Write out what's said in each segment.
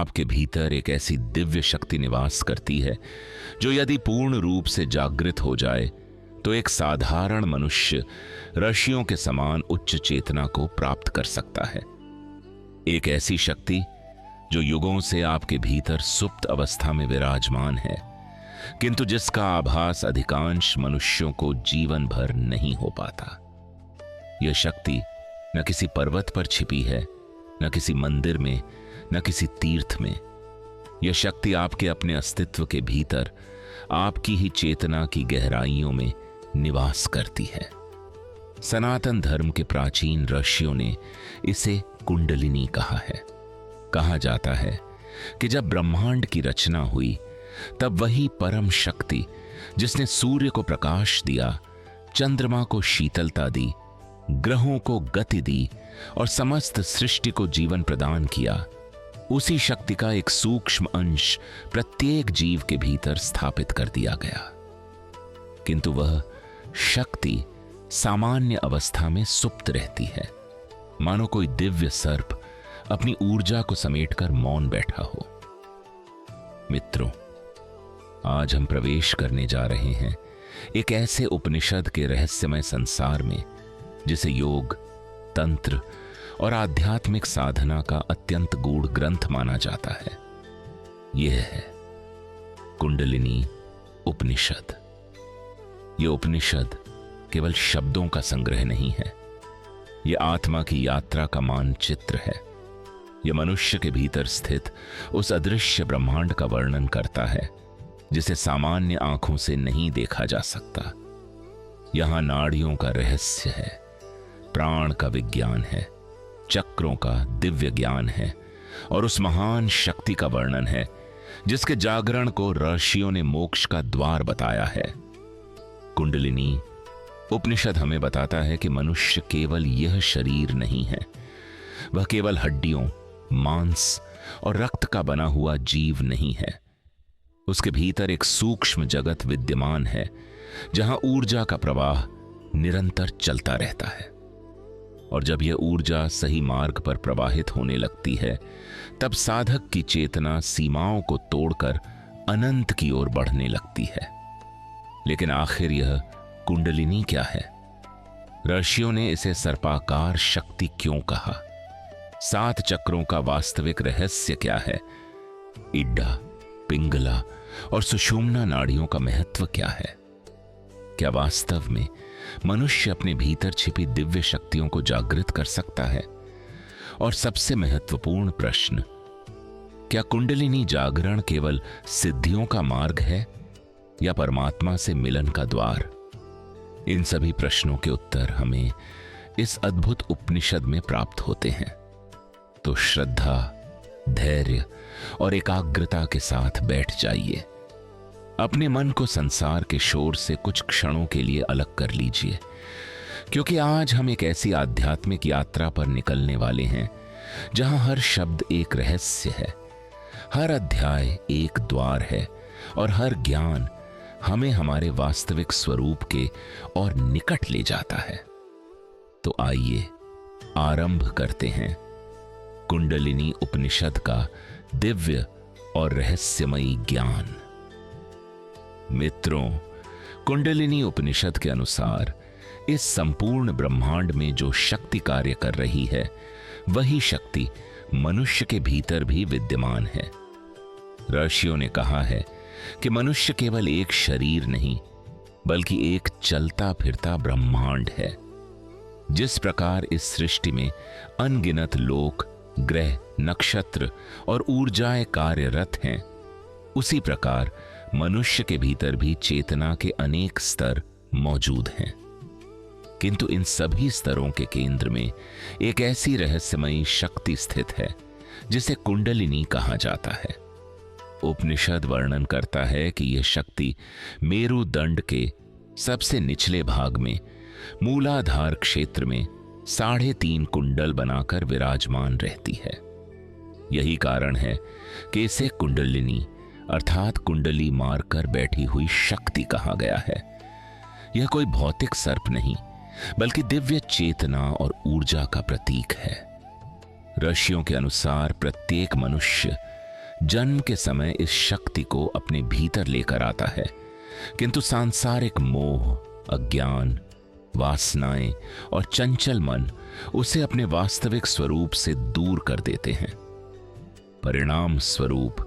आपके भीतर एक ऐसी दिव्य शक्ति निवास करती है जो यदि पूर्ण रूप से जागृत हो जाए तो एक साधारण मनुष्य ऋषियों के समान उच्च चेतना को प्राप्त कर सकता है। एक ऐसी शक्ति जो युगों से आपके भीतर सुप्त अवस्था में विराजमान है, किंतु जिसका आभास अधिकांश मनुष्यों को जीवन भर नहीं हो पाता। यह शक्ति न किसी पर्वत पर छिपी है, न किसी मंदिर में, न किसी तीर्थ में। यह शक्ति आपके अपने अस्तित्व के भीतर आपकी ही चेतना की गहराइयों में निवास करती है। सनातन धर्म के प्राचीन ऋषियों ने इसे कुंडलिनी कहा है। कहा जाता है कि जब ब्रह्मांड की रचना हुई तब वही परम शक्ति जिसने सूर्य को प्रकाश दिया, चंद्रमा को शीतलता दी, ग्रहों को गति दी और समस्त सृष्टि को जीवन प्रदान किया, उसी शक्ति का एक सूक्ष्म अंश प्रत्येक जीव के भीतर स्थापित कर दिया गया। किंतु वह शक्ति सामान्य अवस्था में सुप्त रहती है, मानो कोई दिव्य सर्प अपनी ऊर्जा को समेटकर मौन बैठा हो। मित्रों, आज हम प्रवेश करने जा रहे हैं एक ऐसे उपनिषद के रहस्यमय संसार में जिसे योग, तंत्र और आध्यात्मिक साधना का अत्यंत गूढ़ ग्रंथ माना जाता है। यह है कुंडलिनी उपनिषद। यह उपनिषद केवल शब्दों का संग्रह नहीं है, यह आत्मा की यात्रा का मानचित्र है। यह मनुष्य के भीतर स्थित उस अदृश्य ब्रह्मांड का वर्णन करता है जिसे सामान्य आंखों से नहीं देखा जा सकता। यहां नाड़ियों का रहस्य है, प्राण का विज्ञान है, चक्रों का दिव्य ज्ञान है और उस महान शक्ति का वर्णन है जिसके जागरण को ऋषियों ने मोक्ष का द्वार बताया है। कुंडलिनी उपनिषद हमें बताता है कि मनुष्य केवल यह शरीर नहीं है, वह केवल हड्डियों, मांस और रक्त का बना हुआ जीव नहीं है। उसके भीतर एक सूक्ष्म जगत विद्यमान है जहां ऊर्जा का प्रवाह निरंतर चलता रहता है। और जब यह ऊर्जा सही मार्ग पर प्रवाहित होने लगती है तब साधक की चेतना सीमाओं को तोड़कर अनंत की ओर बढ़ने लगती है। लेकिन आखिर यह कुंडलिनी क्या है? ऋषियों ने इसे सर्पाकार शक्ति क्यों कहा? 7 चक्रों का वास्तविक रहस्य क्या है? इड्डा, पिंगला और सुषुम्ना नाड़ियों का महत्व क्या है? क्या वास्तव में मनुष्य अपने भीतर छिपी दिव्य शक्तियों को जागृत कर सकता है? और सबसे महत्वपूर्ण प्रश्न, क्या कुंडलिनी जागरण केवल सिद्धियों का मार्ग है या परमात्मा से मिलन का द्वार? इन सभी प्रश्नों के उत्तर हमें इस अद्भुत उपनिषद में प्राप्त होते हैं। तो श्रद्धा, धैर्य और एकाग्रता के साथ बैठ जाइए। अपने मन को संसार के शोर से कुछ क्षणों के लिए अलग कर लीजिए, क्योंकि आज हम एक ऐसी आध्यात्मिक यात्रा पर निकलने वाले हैं जहां हर शब्द एक रहस्य है, हर अध्याय एक द्वार है और हर ज्ञान हमें हमारे वास्तविक स्वरूप के और निकट ले जाता है। तो आइए आरंभ करते हैं कुंडलिनी उपनिषद का दिव्य और रहस्यमयी ज्ञान। मित्रों, कुंडलिनी उपनिषद के अनुसार इस संपूर्ण ब्रह्मांड में जो शक्ति कार्य कर रही है वही शक्ति मनुष्य के भीतर भी विद्यमान है। ऋषियों ने कहा है कि मनुष्य केवल एक शरीर नहीं बल्कि एक चलता फिरता ब्रह्मांड है। जिस प्रकार इस सृष्टि में अनगिनत लोक, ग्रह, नक्षत्र और ऊर्जाएं कार्यरत हैं, उसी प्रकार मनुष्य के भीतर भी चेतना के अनेक स्तर मौजूद हैं। किंतु इन सभी स्तरों के केंद्र में एक ऐसी रहस्यमयी शक्ति स्थित है जिसे कुंडलिनी कहा जाता है। उपनिषद वर्णन करता है कि यह शक्ति मेरुदंड के सबसे निचले भाग में मूलाधार क्षेत्र में 3.5 कुंडल बनाकर विराजमान रहती है। यही कारण है कि इसे कुंडलिनी अर्थात कुंडली मारकर बैठी हुई शक्ति कहा गया है। यह कोई भौतिक सर्प नहीं बल्कि दिव्य चेतना और ऊर्जा का प्रतीक है। ऋषियों के अनुसार प्रत्येक मनुष्य जन्म के समय इस शक्ति को अपने भीतर लेकर आता है, किंतु सांसारिक मोह, अज्ञान, वासनाएं और चंचल मन उसे अपने वास्तविक स्वरूप से दूर कर देते हैं। परिणाम स्वरूप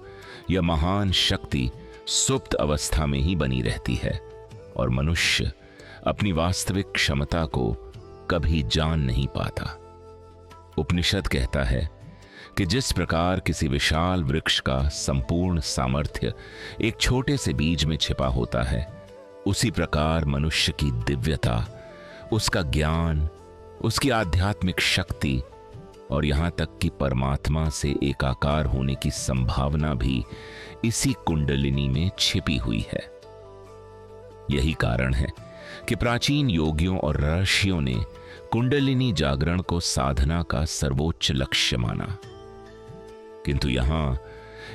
यह महान शक्ति सुप्त अवस्था में ही बनी रहती है और मनुष्य अपनी वास्तविक क्षमता को कभी जान नहीं पाता। उपनिषद कहता है कि जिस प्रकार किसी विशाल वृक्ष का संपूर्ण सामर्थ्य एक छोटे से बीज में छिपा होता है, उसी प्रकार मनुष्य की दिव्यता, उसका ज्ञान, उसकी आध्यात्मिक शक्ति और यहां तक कि परमात्मा से एकाकार होने की संभावना भी इसी कुंडलिनी में छिपी हुई है। यही कारण है कि प्राचीन योगियों और ऋषियों ने कुंडलिनी जागरण को साधना का सर्वोच्च लक्ष्य माना। किंतु यहां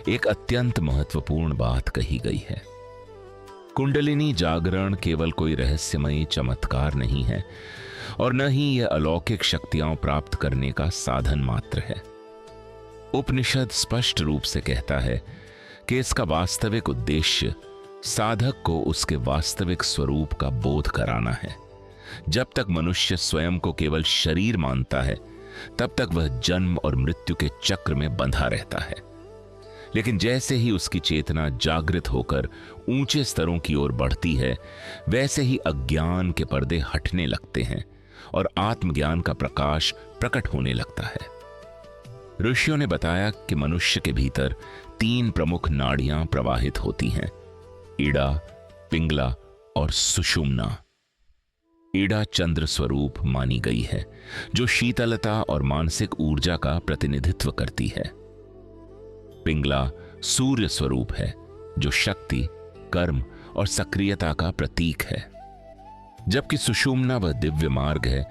एक अत्यंत महत्वपूर्ण बात कही गई है। कुंडलिनी जागरण केवल कोई रहस्यमयी चमत्कार नहीं है और न ही यह अलौकिक शक्तियां प्राप्त करने का साधन मात्र है। उपनिषद स्पष्ट रूप से कहता है कि इसका वास्तविक उद्देश्य साधक को उसके वास्तविक स्वरूप का बोध कराना है। जब तक मनुष्य स्वयं को केवल शरीर मानता है, तब तक वह जन्म और मृत्यु के चक्र में बंधा रहता है। लेकिन जैसे ही उसकी चेतना जागृत होकर ऊंचे स्तरों की ओर बढ़ती है, वैसे ही अज्ञान के पर्दे हटने लगते हैं और आत्मज्ञान का प्रकाश प्रकट होने लगता है। ऋषियों ने बताया कि मनुष्य के भीतर 3 प्रमुख नाड़ियां प्रवाहित होती हैं: ईड़ा, पिंगला और सुषुम्ना। ईड़ा चंद्र स्वरूप मानी गई है, जो शीतलता और मानसिक ऊर्जा का प्रतिनिधित्व करती है। पिंगला सूर्य स्वरूप है, जो शक्ति, कर्म और सक्रियता का प्रतीक है। जबकि सुषुम्ना वह दिव्य मार्ग है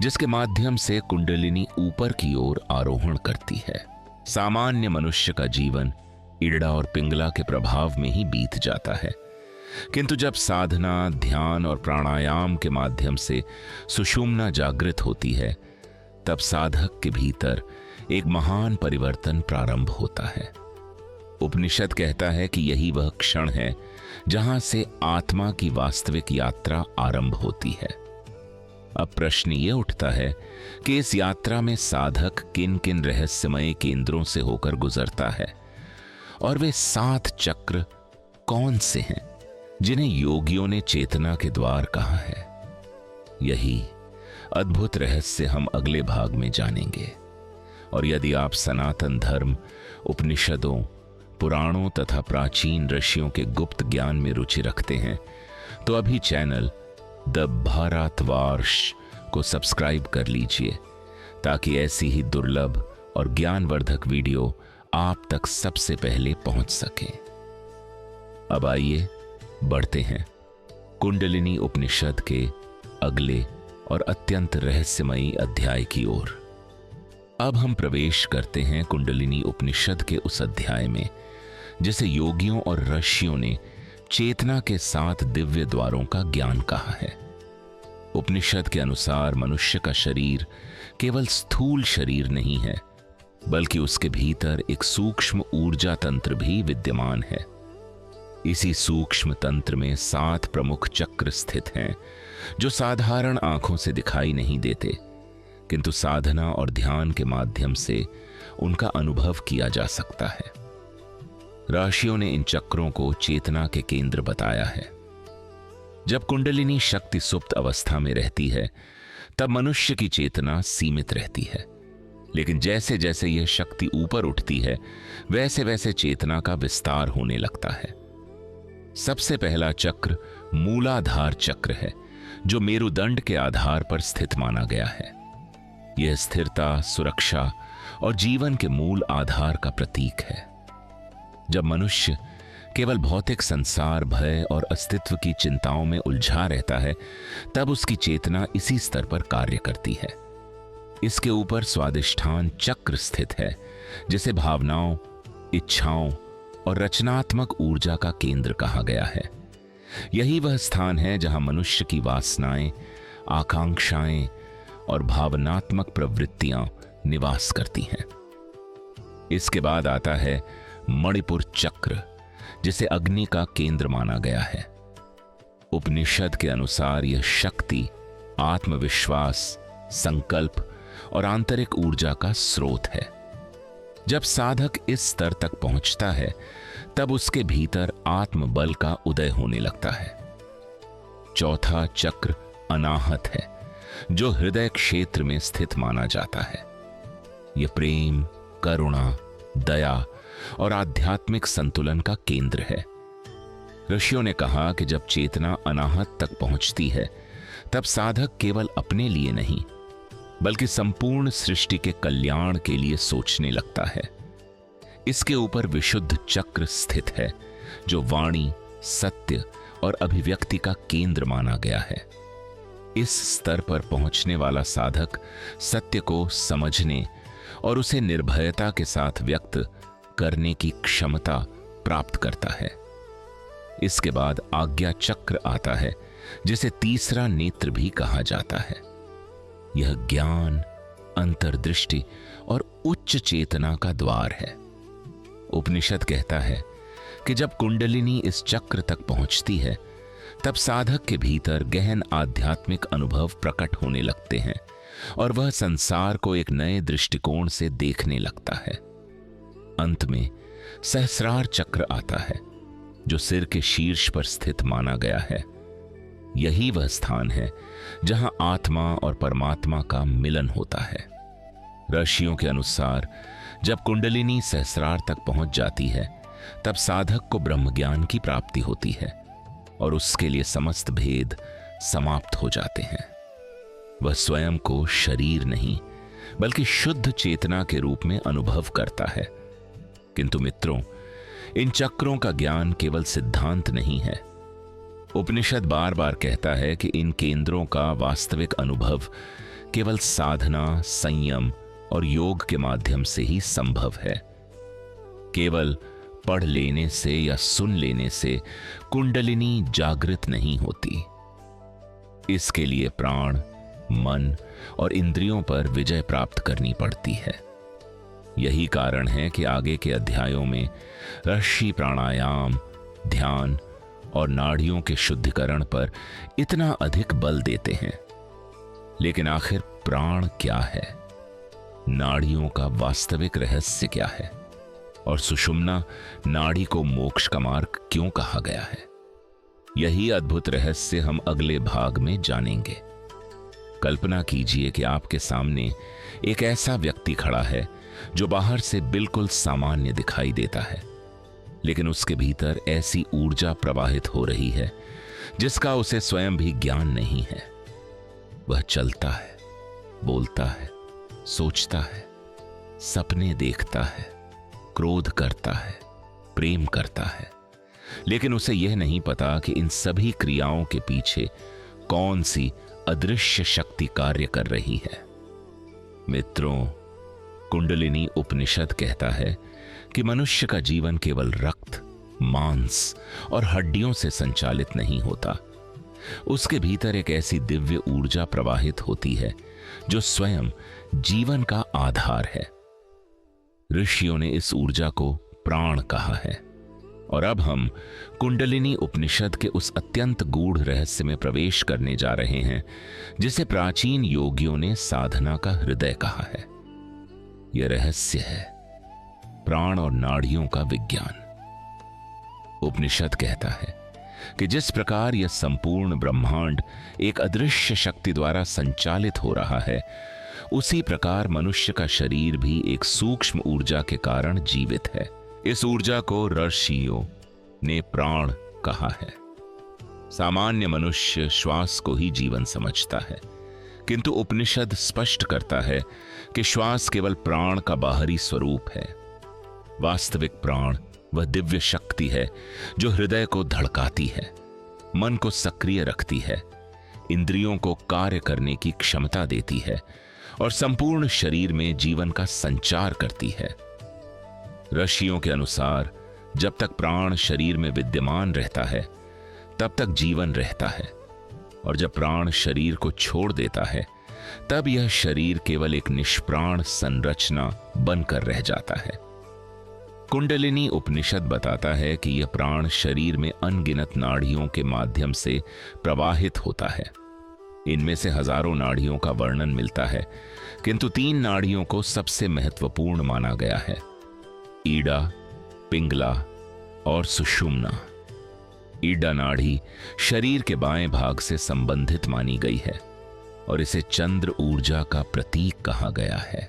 जिसके माध्यम से कुंडलिनी ऊपर की ओर आरोहण करती है। सामान्य मनुष्य का जीवन ईड़ा और पिंगला के प्रभाव में ही बीत जाता है, किंतु जब साधना, ध्यान और प्राणायाम के माध्यम से सुषुम्ना जागृत होती है, तब साधक के भीतर एक महान परिवर्तन प्रारंभ होता है। उपनिषद कहता है कि यही वह क्षण है जहां से आत्मा की वास्तविक यात्रा आरंभ होती है। अब प्रश्न ये उठता है कि इस यात्रा में साधक किन किन रहस्यमय केंद्रों से होकर गुजरता है और वे 7 चक्र कौन से हैं जिन्हें योगियों ने चेतना के द्वार कहा है। यही अद्भुत रहस्य हम अगले भाग में जानेंगे। और यदि आप सनातन धर्म, उपनिषदों, पुराणों तथा प्राचीन ऋषियों के गुप्त ज्ञान में रुचि रखते हैं, तो अभी चैनल द भारतवर्ष को सब्सक्राइब कर लीजिए, ताकि ऐसी ही दुर्लभ और ज्ञानवर्धक वीडियो आप तक सबसे पहले पहुंच सके। अब आइए बढ़ते हैं कुंडलिनी उपनिषद के अगले और अत्यंत रहस्यमयी अध्याय की ओर। अब हम प्रवेश करते हैं कुंडलिनी उपनिषद के उस अध्याय में जिसे योगियों और ऋषियों ने चेतना के 7 दिव्य द्वारों का ज्ञान कहा है। उपनिषद के अनुसार मनुष्य का शरीर केवल स्थूल शरीर नहीं है, बल्कि उसके भीतर एक सूक्ष्म ऊर्जा तंत्र भी विद्यमान है। इसी सूक्ष्म तंत्र में 7 प्रमुख चक्र स्थित हैं, जो साधारण आंखों से दिखाई नहीं देते, किंतु साधना और ध्यान के माध्यम से उनका अनुभव किया जा सकता है। ऋषियों ने इन चक्रों को चेतना के केंद्र बताया है। जब कुंडलिनी शक्ति सुप्त अवस्था में रहती है, तब मनुष्य की चेतना सीमित रहती है, लेकिन जैसे जैसे यह शक्ति ऊपर उठती है, वैसे वैसे चेतना का विस्तार होने लगता है। सबसे पहला चक्र मूलाधार चक्र है, जो मेरुदंड के आधार पर स्थित माना गया है। यह स्थिरता, सुरक्षा और जीवन के मूल आधार का प्रतीक है। जब मनुष्य केवल भौतिक संसार, भय और अस्तित्व की चिंताओं में उलझा रहता है, तब उसकी चेतना इसी स्तर पर कार्य करती है। इसके ऊपर स्वादिष्ठान चक्र स्थित है, जिसे भावनाओं, इच्छाओं और रचनात्मक ऊर्जा का केंद्र कहा गया है। यही वह स्थान है जहां मनुष्य की वासनाएं, आकांक्षाएं और भावनात्मक प्रवृत्तियां निवास करती हैं। इसके बाद आता है मणिपुर चक्र, जिसे अग्नि का केंद्र माना गया है। उपनिषद के अनुसार यह शक्ति आत्मविश्वास, संकल्प और आंतरिक ऊर्जा का स्रोत है। जब साधक इस स्तर तक पहुंचता है तब उसके भीतर आत्मबल का उदय होने लगता है। चौथा चक्र अनाहत है, जो हृदय क्षेत्र में स्थित माना जाता है। यह प्रेम, करुणा, दया और आध्यात्मिक संतुलन का केंद्र है। ऋषियों ने कहा कि जब चेतना अनाहत तक पहुंचती है तब साधक केवल अपने लिए नहीं बल्कि संपूर्ण सृष्टि के कल्याण के लिए सोचने लगता है। इसके ऊपर विशुद्ध चक्र स्थित है, जो वाणी, सत्य और अभिव्यक्ति का केंद्र माना गया है। इस स्तर पर पहुंचने वाला साधक सत्य को समझने और उसे निर्भयता के साथ व्यक्त करने की क्षमता प्राप्त करता है। इसके बाद आज्ञा चक्र आता है, जिसे तीसरा नेत्र भी कहा जाता है। यह ज्ञान, अंतर्दृष्टि और उच्च चेतना का द्वार है। उपनिषद कहता है कि जब कुंडलिनी इस चक्र तक पहुंचती है तब साधक के भीतर गहन आध्यात्मिक अनुभव प्रकट होने लगते हैं और वह संसार को एक नए दृष्टिकोण से देखने लगता है। अंत में सहस्रार चक्र आता है, जो सिर के शीर्ष पर स्थित माना गया है। यही वह स्थान है जहां आत्मा और परमात्मा का मिलन होता है। ऋषियों के अनुसार जब कुंडलिनी सहस्रार तक पहुंच जाती है तब साधक को ब्रह्मज्ञान की प्राप्ति होती है और उसके लिए समस्त भेद समाप्त हो जाते हैं। वह स्वयं को शरीर नहीं बल्कि शुद्ध चेतना के रूप में अनुभव करता है। किंतु मित्रों, इन चक्रों का ज्ञान केवल सिद्धांत नहीं है। उपनिषद बार बार कहता है कि इन केंद्रों का वास्तविक अनुभव केवल साधना, संयम और योग के माध्यम से ही संभव है। केवल पढ़ लेने से या सुन लेने से कुंडलिनी जागृत नहीं होती। इसके लिए प्राण, मन और इंद्रियों पर विजय प्राप्त करनी पड़ती है। यही कारण है कि आगे के अध्यायों में ऋषि प्राणायाम, ध्यान और नाड़ियों के शुद्धिकरण पर इतना अधिक बल देते हैं। लेकिन आखिर प्राण क्या है? नाड़ियों का वास्तविक रहस्य क्या है? और सुषुम्ना नाड़ी को मोक्ष का मार्ग क्यों कहा गया है? यही अद्भुत रहस्य हम अगले भाग में जानेंगे। कल्पना कीजिए कि आपके सामने एक ऐसा व्यक्ति खड़ा है जो बाहर से बिल्कुल सामान्य दिखाई देता है, लेकिन उसके भीतर ऐसी ऊर्जा प्रवाहित हो रही है जिसका उसे स्वयं भी ज्ञान नहीं है। वह चलता है, बोलता है, सोचता है, सपने देखता है, क्रोध करता है, प्रेम करता है, लेकिन उसे यह नहीं पता कि इन सभी क्रियाओं के पीछे कौन सी अदृश्य शक्ति कार्य कर रही है। मित्रों, कुंडलिनी उपनिषद कहता है कि मनुष्य का जीवन केवल रक्त, मांस और हड्डियों से संचालित नहीं होता। उसके भीतर एक ऐसी दिव्य ऊर्जा प्रवाहित होती है जो स्वयं जीवन का आधार है। ऋषियों ने इस ऊर्जा को प्राण कहा है। और अब हम कुंडलिनी उपनिषद के उस अत्यंत गूढ़ रहस्य में प्रवेश करने जा रहे हैं जिसे प्राचीन योगियों ने साधना का हृदय कहा है। यह रहस्य है प्राण और नाड़ियों का विज्ञान। उपनिषद कहता है कि जिस प्रकार यह संपूर्ण ब्रह्मांड एक अदृश्य शक्ति द्वारा संचालित हो रहा है, उसी प्रकार मनुष्य का शरीर भी एक सूक्ष्म ऊर्जा के कारण जीवित है। इस ऊर्जा को ऋषियों ने प्राण कहा है। सामान्य मनुष्य श्वास को ही जीवन समझता है, किंतु उपनिषद स्पष्ट करता है कि श्वास केवल प्राण का बाहरी स्वरूप है। वास्तविक प्राण वह दिव्य शक्ति है जो हृदय को धड़काती है, मन को सक्रिय रखती है, इंद्रियों को कार्य करने की क्षमता देती है और संपूर्ण शरीर में जीवन का संचार करती है। ऋषियों के अनुसार जब तक प्राण शरीर में विद्यमान रहता है तब तक जीवन रहता है, और जब प्राण शरीर को छोड़ देता है तब यह शरीर केवल एक निष्प्राण संरचना बनकर रह जाता है। कुंडलिनी उपनिषद बताता है कि यह प्राण शरीर में अनगिनत नाड़ियों के माध्यम से प्रवाहित होता है। इनमें से हजारों नाड़ियों का वर्णन मिलता है, किंतु 3 नाड़ियों को सबसे महत्वपूर्ण माना गया है: ईडा, पिंगला और सुषुम्ना। ईडा नाड़ी शरीर के बाएं भाग से संबंधित मानी गई है और इसे चंद्र ऊर्जा का प्रतीक कहा गया है।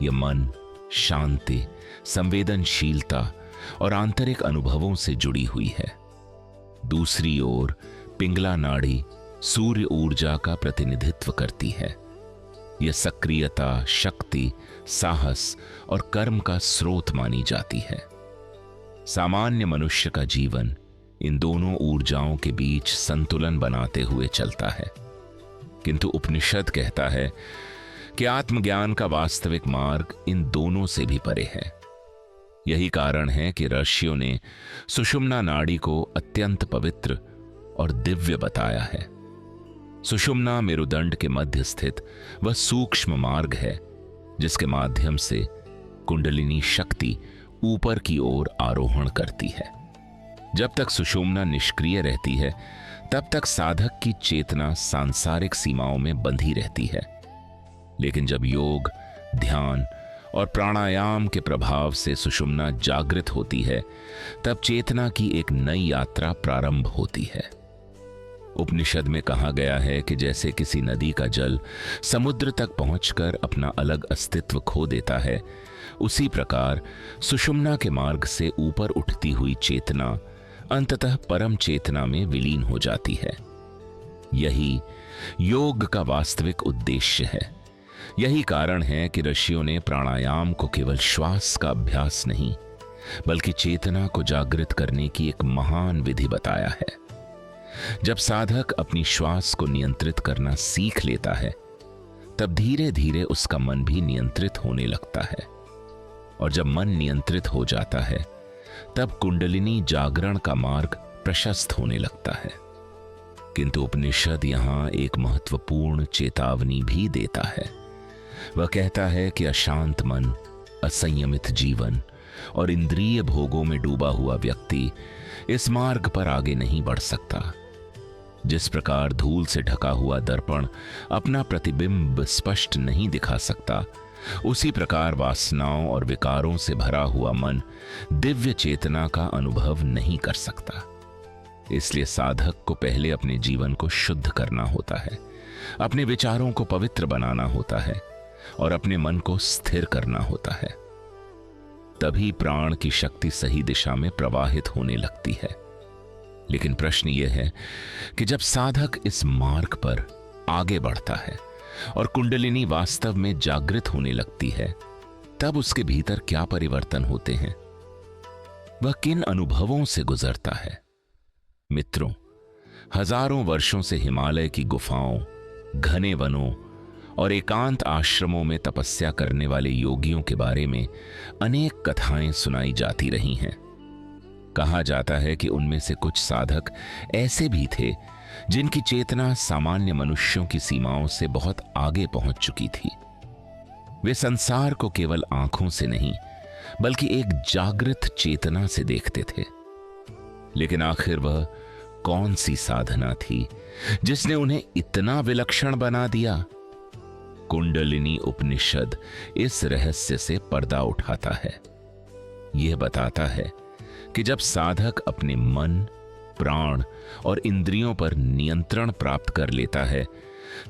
यह मन, शांति, संवेदनशीलता और आंतरिक अनुभवों से जुड़ी हुई है। दूसरी ओर पिंगला नाड़ी सूर्य ऊर्जा का प्रतिनिधित्व करती है। यह सक्रियता, शक्ति, साहस और कर्म का स्रोत मानी जाती है। सामान्य मनुष्य का जीवन इन दोनों ऊर्जाओं के बीच संतुलन बनाते हुए चलता है, किंतु उपनिषद कहता है कि आत्मज्ञान का वास्तविक मार्ग इन दोनों से भी परे है। यही कारण है कि ऋषियों ने सुषुम्ना नाड़ी को अत्यंत पवित्र और दिव्य बताया है। सुषुम्ना मेरुदंड के मध्य स्थित वह सूक्ष्म मार्ग है जिसके माध्यम से कुंडलिनी शक्ति ऊपर की ओर आरोहण करती है। जब तक सुषुम्ना निष्क्रिय रहती है, तब तक साधक की चेतना सांसारिक सीमाओं में बंधी रहती है। लेकिन जब योग, ध्यान और प्राणायाम के प्रभाव से सुषुम्ना जागृत होती है, तब चेतना की एक नई यात्रा प्रारंभ होती है। उपनिषद में कहा गया है कि जैसे किसी नदी का जल समुद्र तक पहुंचकर अपना अलग अस्तित्व खो देता है, उसी प्रकार सुषुम्ना के मार्ग से ऊपर उठती हुई चेतना अंततः परम चेतना में विलीन हो जाती है। यही योग का वास्तविक उद्देश्य है। यही कारण है कि ऋषियों ने प्राणायाम को केवल श्वास का अभ्यास नहीं, बल्कि चेतना को जागृत करने की एक महान विधि बताया है। जब साधक अपनी श्वास को नियंत्रित करना सीख लेता है, तब धीरे धीरे उसका मन भी नियंत्रित होने लगता है, और जब मन नियंत्रित हो जाता है, तब कुंडलिनी जागरण का मार्ग प्रशस्त होने लगता है। किंतु उपनिषद यहां एक महत्वपूर्ण चेतावनी भी देता है। वह कहता है कि अशांत मन, असंयमित जीवन और इंद्रिय भोगों में डूबा हुआ व्यक्ति इस मार्ग पर आगे नहीं बढ़ सकता। जिस प्रकार धूल से ढका हुआ दर्पण अपना प्रतिबिंब स्पष्ट नहीं दिखा सकता, उसी प्रकार वासनाओं और विकारों से भरा हुआ मन दिव्य चेतना का अनुभव नहीं कर सकता। इसलिए साधक को पहले अपने जीवन को शुद्ध करना होता है, अपने विचारों को पवित्र बनाना होता है और अपने मन को स्थिर करना होता है। तभी प्राण की शक्ति सही दिशा में प्रवाहित होने लगती है। लेकिन प्रश्न यह है कि जब साधक इस मार्ग पर आगे बढ़ता है और कुंडलिनी वास्तव में जागृत होने लगती है, तब उसके भीतर क्या परिवर्तन होते हैं? वह किन अनुभवों से गुजरता है? मित्रों, हजारों वर्षों से हिमालय की गुफाओं, घने वनों और एकांत आश्रमों में तपस्या करने वाले योगियों के बारे में अनेक कथाएं सुनाई जाती रही हैं। कहा जाता है कि उनमें से कुछ साधक ऐसे भी थे जिनकी चेतना सामान्य मनुष्यों की सीमाओं से बहुत आगे पहुंच चुकी थी। वे संसार को केवल आंखों से नहीं, बल्कि एक जागृत चेतना से देखते थे। लेकिन आखिर वह कौन सी साधना थी जिसने उन्हें इतना विलक्षण बना दिया? कुंडलिनी उपनिषद इस रहस्य से पर्दा उठाता है। यह बताता है कि जब साधक अपने मन, प्राण और इंद्रियों पर नियंत्रण प्राप्त कर लेता है,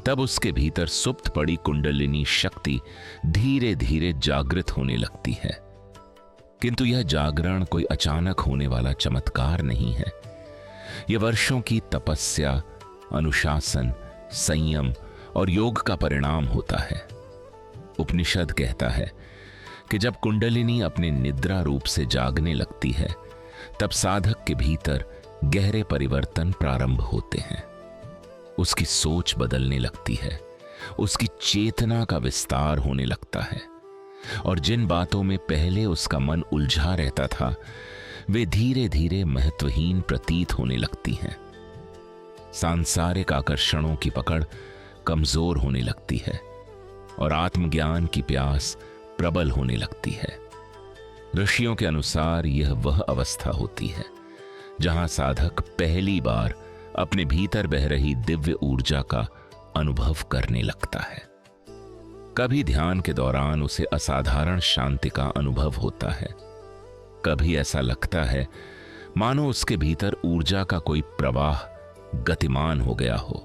तब उसके भीतर सुप्त पड़ी कुंडलिनी शक्ति धीरे धीरे जागृत होने लगती है। किंतु यह जागरण कोई अचानक होने वाला चमत्कार नहीं है। यह वर्षों की तपस्या, अनुशासन, संयम और योग का परिणाम होता है। उपनिषद कहता है कि जब कुंडलिनी अपने निद्रा रूप से जागने लगती है, तब साधक के भीतर गहरे परिवर्तन प्रारंभ होते हैं। उसकी सोच बदलने लगती है, उसकी चेतना का विस्तार होने लगता है, और जिन बातों में पहले उसका मन उलझा रहता था, वे धीरे धीरे महत्वहीन प्रतीत होने लगती हैं। सांसारिक आकर्षणों की पकड़ कमजोर होने लगती है और आत्मज्ञान की प्यास प्रबल होने लगती है। ऋषियों के अनुसार यह वह अवस्था होती है जहां साधक पहली बार अपने भीतर बह रही दिव्य ऊर्जा का अनुभव करने लगता है। कभी ध्यान के दौरान उसे असाधारण शांति का अनुभव होता है, कभी ऐसा लगता है मानो उसके भीतर ऊर्जा का कोई प्रवाह गतिमान हो गया हो,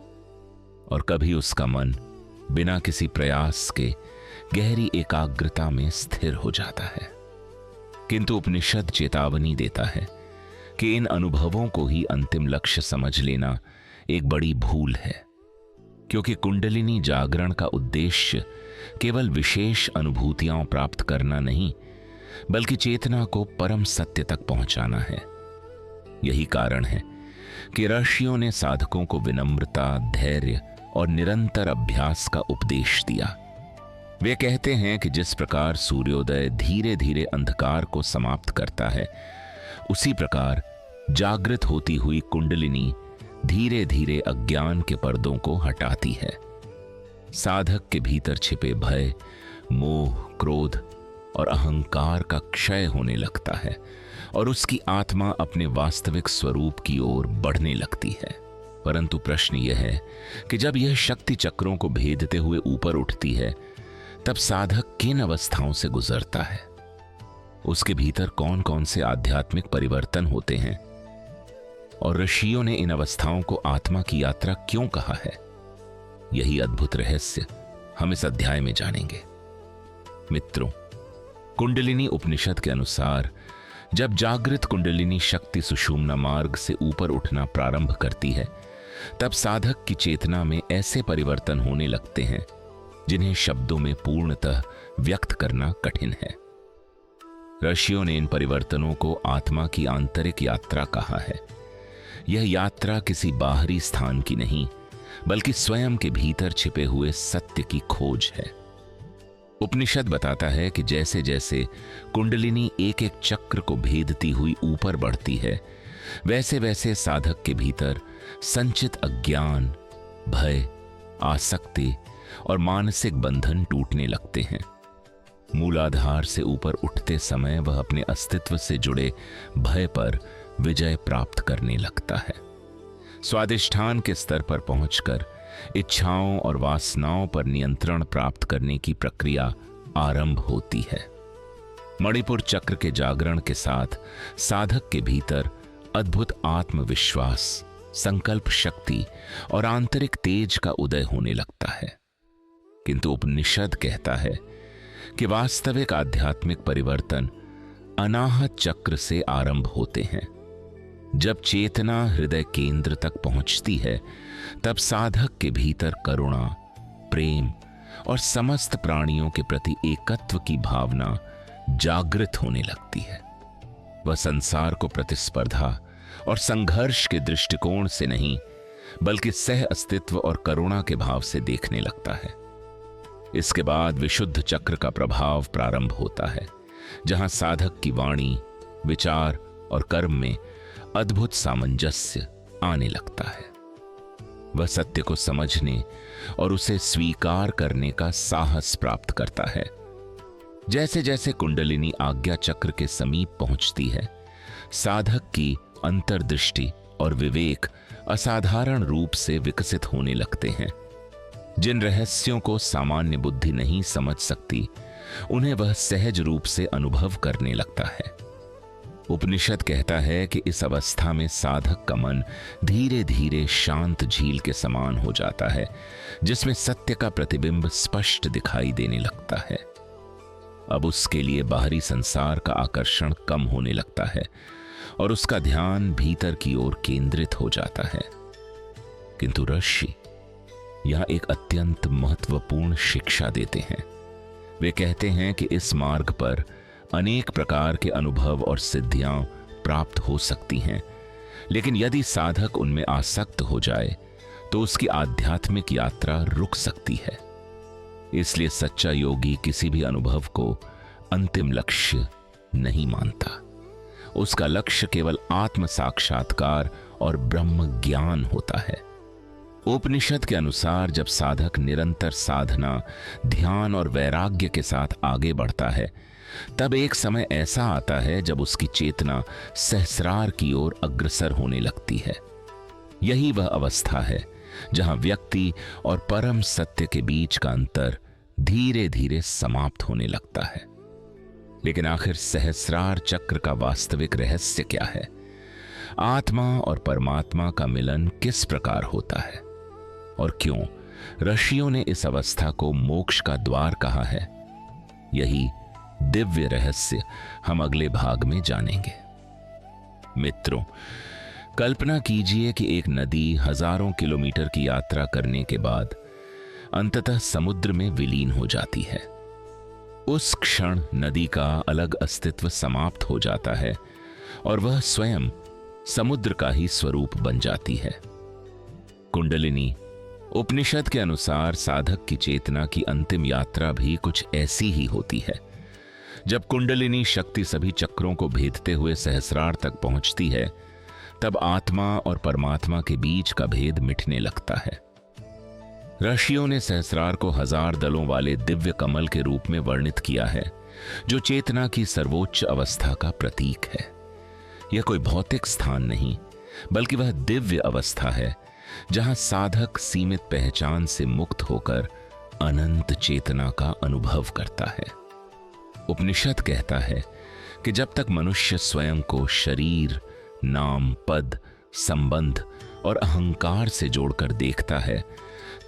और कभी उसका मन बिना किसी प्रयास के गहरी एकाग्रता में स्थिर हो जाता है। किंतु उपनिषद चेतावनी देता है कि इन अनुभवों को ही अंतिम लक्ष्य समझ लेना एक बड़ी भूल है, क्योंकि कुंडलिनी जागरण का उद्देश्य केवल विशेष अनुभूतियां प्राप्त करना नहीं, बल्कि चेतना को परम सत्य तक पहुंचाना है। यही कारण है कि ऋषियों ने साधकों को विनम्रता, धैर्य और निरंतर अभ्यास का उपदेश दिया। वे कहते हैं कि जिस प्रकार सूर्योदय धीरे धीरे अंधकार को समाप्त करता है, उसी प्रकार जागृत होती हुई कुंडलिनी धीरे धीरे अज्ञान के पर्दों को हटाती है। साधक के भीतर छिपे भय, मोह, क्रोध और अहंकार का क्षय होने लगता है और उसकी आत्मा अपने वास्तविक स्वरूप की ओर बढ़ने लगती है। परंतु प्रश्न यह है कि जब यह शक्ति चक्रों को भेदते हुए ऊपर उठती है, तब साधक किन अवस्थाओं से गुजरता है? उसके भीतर कौन कौन से आध्यात्मिक परिवर्तन होते हैं? और ऋषियों ने इन अवस्थाओं को आत्मा की यात्रा क्यों कहा है? यही अद्भुत रहस्य हम इस अध्याय में जानेंगे। मित्रों, कुंडलिनी उपनिषद के अनुसार जब जागृत कुंडलिनी शक्ति सुषुम्ना मार्ग से ऊपर उठना प्रारंभ करती है, तब साधक की चेतना में ऐसे परिवर्तन होने लगते हैं जिन्हें शब्दों में पूर्णतः व्यक्त करना कठिन है। ऋषियों ने इन परिवर्तनों को आत्मा की आंतरिक यात्रा कहा है। यह यात्रा किसी बाहरी स्थान की नहीं, बल्कि स्वयं के भीतर छिपे हुए सत्य की खोज है। उपनिषद बताता है कि जैसे जैसे कुंडलिनी एक एक चक्र को भेदती हुई ऊपर बढ़ती है, वैसे वैसे साधक के भीतर संचित अज्ञान, भय, आसक्ति और मानसिक बंधन टूटने लगते हैं। मूलाधार से ऊपर उठते समय वह अपने अस्तित्व से जुड़े भय पर विजय प्राप्त करने लगता है। स्वादिष्ठान के स्तर पर पहुंचकर इच्छाओं और वासनाओं पर नियंत्रण प्राप्त करने की प्रक्रिया आरंभ होती है। मणिपुर चक्र के जागरण के साथ साधक के भीतर अद्भुत आत्मविश्वास, संकल्प शक्ति और आंतरिक तेज का उदय होने लगता है। किंतु उपनिषद कहता है कि वास्तविक आध्यात्मिक परिवर्तन अनाहत चक्र से आरंभ होते हैं। जब चेतना हृदय केंद्र तक पहुंचती है, तब साधक के भीतर करुणा, प्रेम और समस्त प्राणियों के प्रति एकत्व की भावना जागृत होने लगती है। वह संसार को प्रतिस्पर्धा और संघर्ष के दृष्टिकोण से नहीं, बल्कि सह अस्तित्व और करुणा के भाव से देखने लगता है। इसके बाद विशुद्ध चक्र का प्रभाव प्रारंभ होता है, जहां साधक की वाणी, विचार और कर्म में अद्भुत सामंजस्य आने लगता है। वह सत्य को समझने और उसे स्वीकार करने का साहस प्राप्त करता है। जैसे जैसे कुंडलिनी आज्ञा चक्र के समीप पहुंचती है, साधक की अंतर्दृष्टि और विवेक असाधारण रूप से विकसित होने लगते हैं। जिन रहस्यों को सामान्य बुद्धि नहीं समझ सकती, उन्हें वह सहज रूप से अनुभव करने लगता है। उपनिषद कहता है कि इस अवस्था में साधक का मन धीरे धीरे शांत झील के समान हो जाता है, जिसमें सत्य का प्रतिबिंब स्पष्ट दिखाई देने लगता है। अब उसके लिए बाहरी संसार का आकर्षण कम होने लगता है और उसका ध्यान भीतर की ओर केंद्रित हो जाता है। किंतु ऋषि यहां एक अत्यंत महत्वपूर्ण शिक्षा देते हैं। वे कहते हैं कि इस मार्ग पर अनेक प्रकार के अनुभव और सिद्धियां प्राप्त हो सकती हैं, लेकिन यदि साधक उनमें आसक्त हो जाए तो उसकी आध्यात्मिक यात्रा रुक सकती है। इसलिए सच्चा योगी किसी भी अनुभव को अंतिम लक्ष्य नहीं मानता। उसका लक्ष्य केवल आत्म साक्षात्कार और ब्रह्म ज्ञान होता है। उपनिषद के अनुसार जब साधक निरंतर साधना, ध्यान और वैराग्य के साथ आगे बढ़ता है, तब एक समय ऐसा आता है जब उसकी चेतना सहस्रार की ओर अग्रसर होने लगती है। यही वह अवस्था है जहां व्यक्ति और परम सत्य के बीच का अंतर धीरे धीरे समाप्त होने लगता है। लेकिन आखिर सहस्रार चक्र का वास्तविक रहस्य क्या है? आत्मा और परमात्मा का मिलन किस प्रकार होता है और क्यों ऋषियों ने इस अवस्था को मोक्ष का द्वार कहा है? यही दिव्य रहस्य हम अगले भाग में जानेंगे। मित्रों, कल्पना कीजिए कि एक नदी हजारों किलोमीटर की यात्रा करने के बाद अंततः समुद्र में विलीन हो जाती है। उस क्षण नदी का अलग अस्तित्व समाप्त हो जाता है और वह स्वयं समुद्र का ही स्वरूप बन जाती है। कुंडलिनी उपनिषद के अनुसार साधक की चेतना की अंतिम यात्रा भी कुछ ऐसी ही होती है। जब कुंडलिनी शक्ति सभी चक्रों को भेदते हुए सहस्रार तक पहुंचती है, तब आत्मा और परमात्मा के बीच का भेद मिटने लगता है। ऋषियों ने सहस्रार को 1000 दलों वाले दिव्य कमल के रूप में वर्णित किया है, जो चेतना की सर्वोच्च अवस्था का प्रतीक है। यह कोई भौतिक स्थान नहीं, बल्कि वह दिव्य अवस्था है जहां साधक सीमित पहचान से मुक्त होकर अनंत चेतना का अनुभव करता है। उपनिषद कहता है कि जब तक मनुष्य स्वयं को शरीर, नाम, पद, संबंध और अहंकार से जोड़कर देखता है,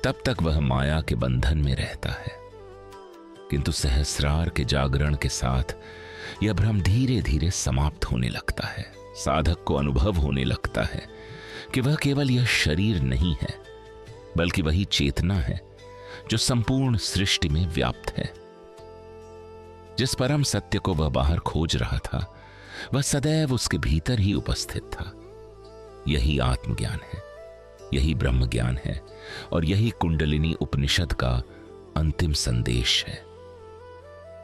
तब तक वह माया के बंधन में रहता है। किंतु सहस्रार के जागरण के साथ यह भ्रम धीरे धीरे समाप्त होने लगता है। साधक को अनुभव होने लगता है कि वह केवल यह शरीर नहीं है, बल्कि वही चेतना है जो संपूर्ण सृष्टि में व्याप्त है। जिस परम सत्य को वह बाहर खोज रहा था, वह सदैव उसके भीतर ही उपस्थित था। यही आत्मज्ञान है, यही ब्रह्म ज्ञान है और यही कुंडलिनी उपनिषद का अंतिम संदेश है।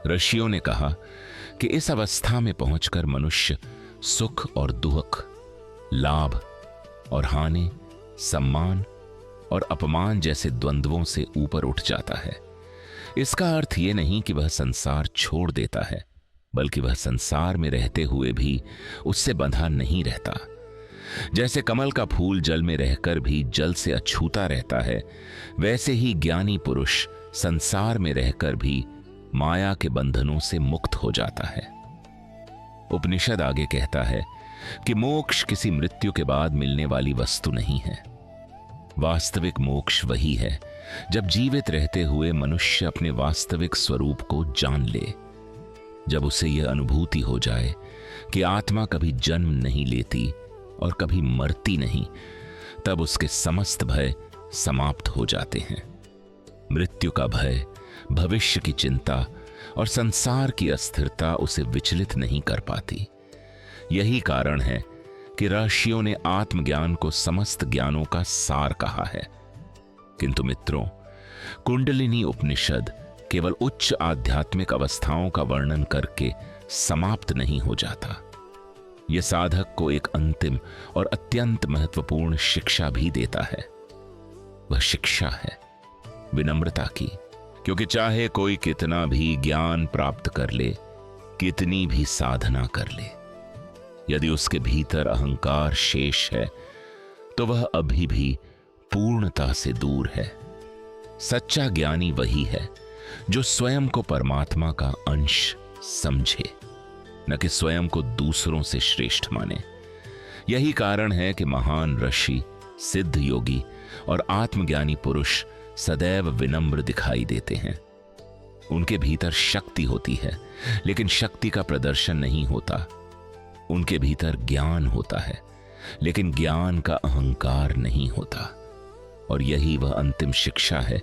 ऋषियों ने कहा कि इस अवस्था में पहुंचकर मनुष्य सुख और दुख, लाभ और हानि, सम्मान और अपमान जैसे द्वंद्वों से ऊपर उठ जाता है। इसका अर्थ यह नहीं कि वह संसार छोड़ देता है, बल्कि वह संसार में रहते हुए भी उससे बंधा नहीं रहता। जैसे कमल का फूल जल में रहकर भी जल से अछूता रहता है, वैसे ही ज्ञानी पुरुष संसार में रहकर भी माया के बंधनों से मुक्त हो जाता है। उपनिषद आगे कहता है कि मोक्ष किसी मृत्यु के बाद मिलने वाली वस्तु नहीं है। वास्तविक मोक्ष वही है जब जीवित रहते हुए मनुष्य अपने वास्तविक स्वरूप को जान ले। जब उसे यह अनुभूति हो जाए कि आत्मा कभी जन्म नहीं लेती और कभी मरती नहीं, तब उसके समस्त भय समाप्त हो जाते हैं। मृत्यु का भय, भविष्य की चिंता और संसार की अस्थिरता उसे विचलित नहीं कर पाती। यही कारण है कि ऋषियों ने आत्मज्ञान को समस्त ज्ञानों का सार कहा है। किंतु मित्रों, कुंडलिनी उपनिषद केवल उच्च आध्यात्मिक अवस्थाओं का वर्णन करके समाप्त नहीं हो जाता। यह साधक को एक अंतिम और अत्यंत महत्वपूर्ण शिक्षा भी देता है। वह शिक्षा है विनम्रता की, क्योंकि चाहे कोई कितना भी ज्ञान प्राप्त कर ले, कितनी भी साधना कर ले, यदि उसके भीतर अहंकार शेष है, तो वह अभी भी पूर्णता से दूर है। सच्चा ज्ञानी वही है जो स्वयं को परमात्मा का अंश समझे, न कि स्वयं को दूसरों से श्रेष्ठ माने। यही कारण है कि महान ऋषि, सिद्ध योगी और आत्मज्ञानी पुरुष सदैव विनम्र दिखाई देते हैं। उनके भीतर शक्ति होती है, लेकिन शक्ति का प्रदर्शन नहीं होता। उनके भीतर ज्ञान होता है, लेकिन ज्ञान का अहंकार नहीं होता। और यही वह अंतिम शिक्षा है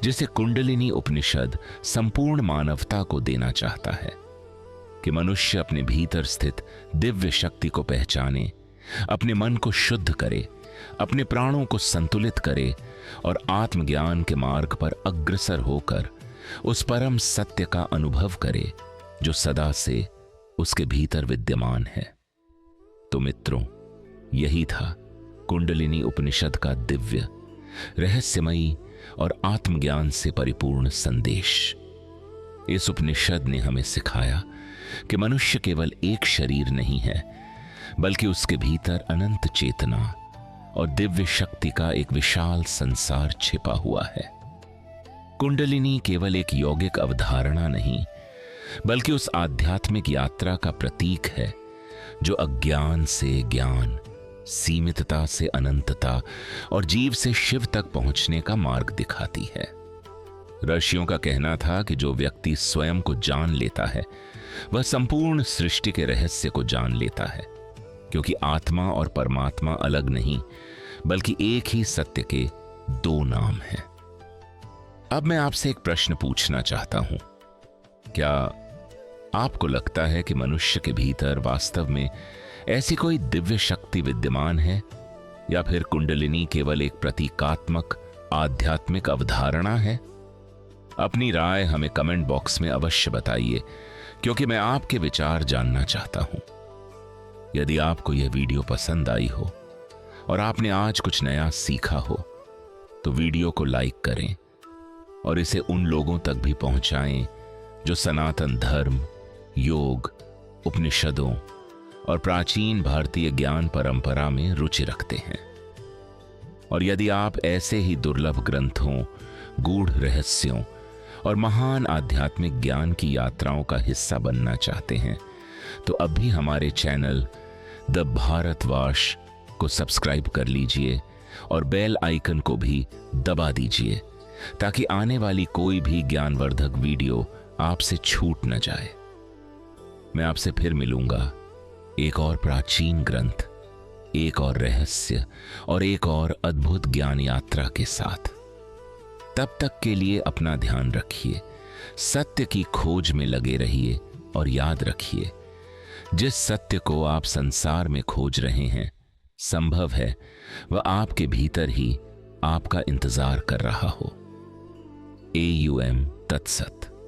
जिसे कुंडलिनी उपनिषद संपूर्ण मानवता को देना चाहता है, कि मनुष्य अपने भीतर स्थित दिव्य शक्ति को पहचाने, अपने मन को शुद्ध करे, अपने प्राणों को संतुलित करे और आत्मज्ञान के मार्ग पर अग्रसर होकर उस परम सत्य का अनुभव करे जो सदा से उसके भीतर विद्यमान है। तो मित्रों, यही था कुंडलिनी उपनिषद का दिव्य, रहस्यमयी और आत्मज्ञान से परिपूर्ण संदेश। इस उपनिषद ने हमें सिखाया कि मनुष्य केवल एक शरीर नहीं है, बल्कि उसके भीतर अनंत चेतना और दिव्य शक्ति का एक विशाल संसार छिपा हुआ है। कुंडलिनी केवल एक यौगिक अवधारणा नहीं, बल्कि उस आध्यात्मिक यात्रा का प्रतीक है जो अज्ञान से ज्ञान, सीमितता से अनंतता और जीव से शिव तक पहुंचने का मार्ग दिखाती है। ऋषियों का कहना था कि जो व्यक्ति स्वयं को जान लेता है वह संपूर्ण सृष्टि के रहस्य को जान लेता है, क्योंकि आत्मा और परमात्मा अलग नहीं, बल्कि एक ही सत्य के दो नाम हैं। अब मैं आपसे एक प्रश्न पूछना चाहता हूं। क्या आपको लगता है कि मनुष्य के भीतर वास्तव में ऐसी कोई दिव्य शक्ति विद्यमान है, या फिर कुंडलिनी केवल एक प्रतीकात्मक आध्यात्मिक अवधारणा है? अपनी राय हमें कमेंट बॉक्स में अवश्य बताइए, क्योंकि मैं आपके विचार जानना चाहता हूं। यदि आपको यह वीडियो पसंद आई हो और आपने आज कुछ नया सीखा हो, तो वीडियो को लाइक करें और इसे उन लोगों तक भी पहुंचाएं जो सनातन धर्म, योग, उपनिषदों और प्राचीन भारतीय ज्ञान परंपरा में रुचि रखते हैं। और यदि आप ऐसे ही दुर्लभ ग्रंथों, गूढ़ रहस्यों और महान आध्यात्मिक ज्ञान की यात्राओं का हिस्सा बनना चाहते हैं, तो अभी हमारे चैनल द भारतवाश को सब्सक्राइब कर लीजिए और बेल आइकन को भी दबा दीजिए, ताकि आने वाली कोई भी ज्ञानवर्धक वीडियो आपसे छूट न जाए। मैं आपसे फिर मिलूंगा एक और प्राचीन ग्रंथ, एक और रहस्य और एक और अद्भुत ज्ञान यात्रा के साथ। तब तक के लिए अपना ध्यान रखिए, सत्य की खोज में लगे रहिए और याद रखिए, जिस सत्य को आप संसार में खोज रहे हैं, संभव है वह आपके भीतर ही आपका इंतजार कर रहा हो। AUM तत्सत।